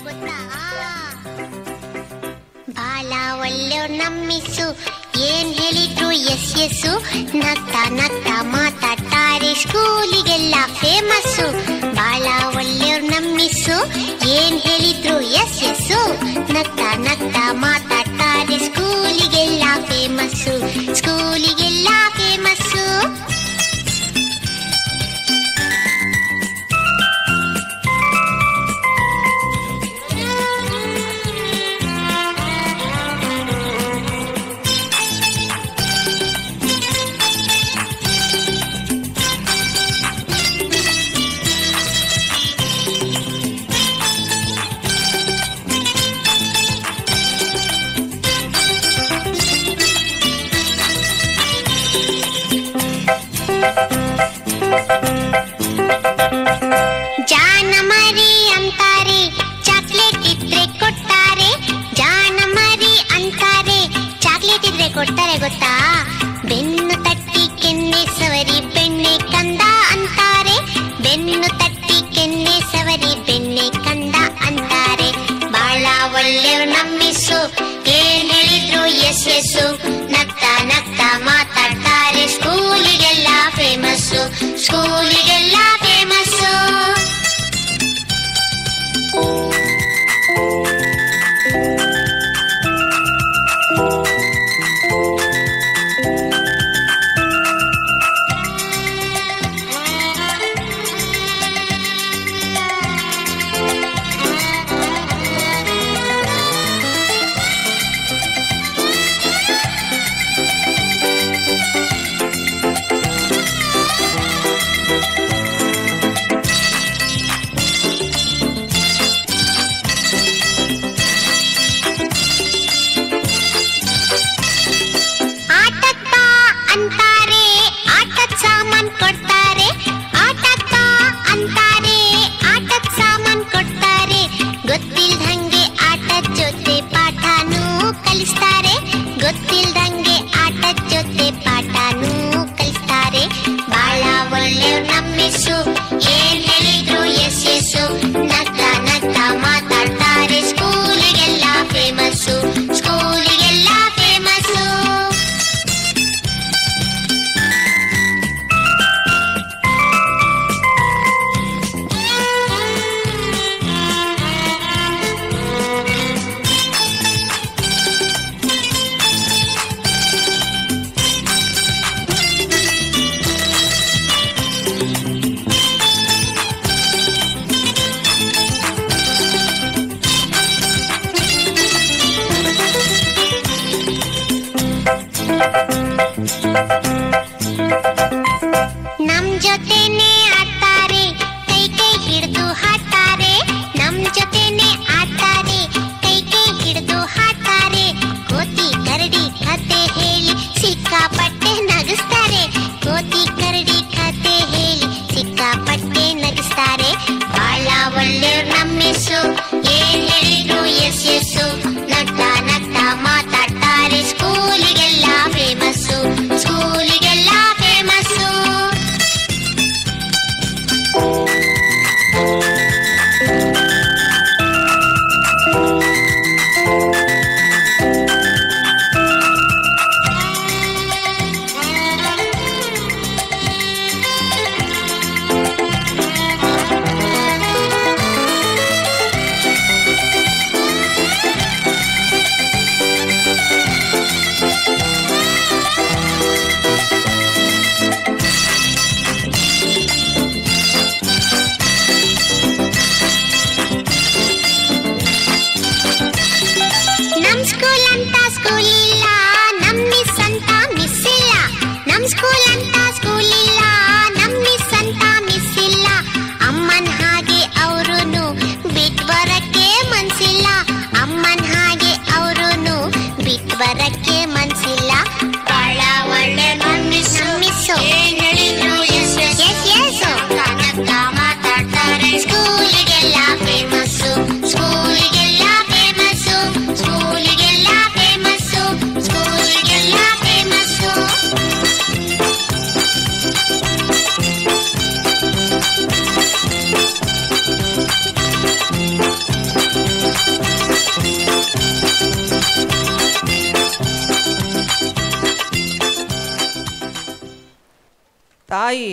ಗೊತ್ತಾ? ಬಾಳ ಒಳ್ಳೆಯವ್ರು ನಮ್ಮಿಸು, ಏನ್ ಹೇಳಿದ್ರು ಎಸ್ ಎಸ್ಸು, ನಗ್ತಾ ನಗ್ತಾ ಮಾತಾಡ್ತಾರೆ, ಸ್ಕೂಲಿಗೆಲ್ಲ ಫೇಮಸ್ಸು. ಬಾಳ ಒಳ್ಳೆಯವ್ರು ನಮ್ಮಿಸು, ಏನ್ ಹೇಳಿದ್ರು ಎಸ್ ಎಸ್ಸು, ನಗ್ತಾ ನಗ್ತಾ ಮಾತಾಡ್ತಾರೆ, ಸ್ಕೂಲಿಗೆಲ್ಲ ಫೇಮಸ್ಸು, ಸ್ಕೂಲಿಗೆಲ್ಲ ಫೇಮಸ್ಸು. ಜಾನ ಮರಿ ಅಂತಾರೆ, ಚಾಕ್ಲೇಟ್ ಇದ್ರೆ ಕೊಡ್ತಾರೆ, ಜಾನ ಮರಿ ಅಂತಾರೆ, ಚಾಕ್ಲೇಟ್ ಇದ್ರೆ ಕೊಡ್ತಾರೆ ಗೊತ್ತಾ? ಬೆನ್ನು ತಟ್ಟಿ ಕೆನ್ನೆ ಸವರಿ ಬೆಣ್ಣೆ ಕಂದ ಅಂತಾರೆ, ಬೆನ್ನು ತಟ್ಟಿ ಕೆನ್ನೆ ಸವರಿ ಬೆಣ್ಣೆ ಕಂದ ಅಂತಾರೆ. ಬಾಳ ಒಳ್ಳೆಯವ್ರು ನಮ್ಮಿಸು, ಏನ್ ಹೇಳಿದ್ರು ಎಸ್ ಎಸ್ಸು, ನಗ್ತಾ ನಗ್ತಾ ಮಾತಾಡ್ತಾರೆ, ಸ್ಕೂಲಿಗೆಲ್ಲ ಫೇಮಸ್ಸು, ಸ್ಕೂಲಿಗೆಲ್ಲ ಫೇಮಸ್ಸು. ಗೊತ್ತಿಲ್ದಂಗೆ ಆಟದ ಜೊತೆ ಪಾಠನೂ ಕಲಿಸ್ತಾರೆ. ಬಾಳ ಒಳ್ಳೆಯವ್ರು ನಮ್ಮಿಸು, ಏನ್ ಹೇಳಿದ್ರು ಎಸ್ ಎಸ್ಸು, ನಗ್ತಾ ನಗ್ತಾ ಮಾತಾಡ್ತಾರೆ, ಸ್ಕೂಲಿಗೆಲ್ಲ ಫೇಮಸ್ಸು, ಸ್ಕೂಲಿಗೆಲ್ಲ ಫೇಮಸ್ಸು. ನಮ್ ಜೊತೆನೆ ಆಡ್ತಾರೆ, ಕೈ ಕೈ ಹಿಡಿದು ಹಾಡ್ತಾರೆ, ನಮ್ ಜೊತೆನೆ ಆಡ್ತಾರೆ, ಕೈ ಕೈ ಹಿಡಿದು ಹಾಡ್ತಾರೆ, ಕೋತಿ ಕರಡಿ ಕತೆ ಹೇಳಿ ಸಿಕ್ಕಾಪಟ್ಟೆ ನಗಿಸ್ತಾರೆ, ಕೋತಿ ಕರಡಿ ಕತೆ ಹೇಳಿ ಸಿಕ್ಕಾಪಟ್ಟೆ ನಗಿಸ್ತಾರೆ. ಬಾಳ ಒಳ್ಳೆಯವ್ರು ನಮ್ಮಿಸು, ಏನ್ ಹೇಳಿದ್ರು ಎಸ್ ಎಸ್ಸು, ನಗ್ತಾ ನಗ್ತಾ ಮಾತಾಡ್ತಾರೆ, ಸ್ಕೂಲಿಗೆಲ್ಲ ಫೇಮಸ್ಸು, ಸ್ಕೂಲಿಗೆಲ್ಲ ಫೇಮಸ್ಸು. ತಾಯಿ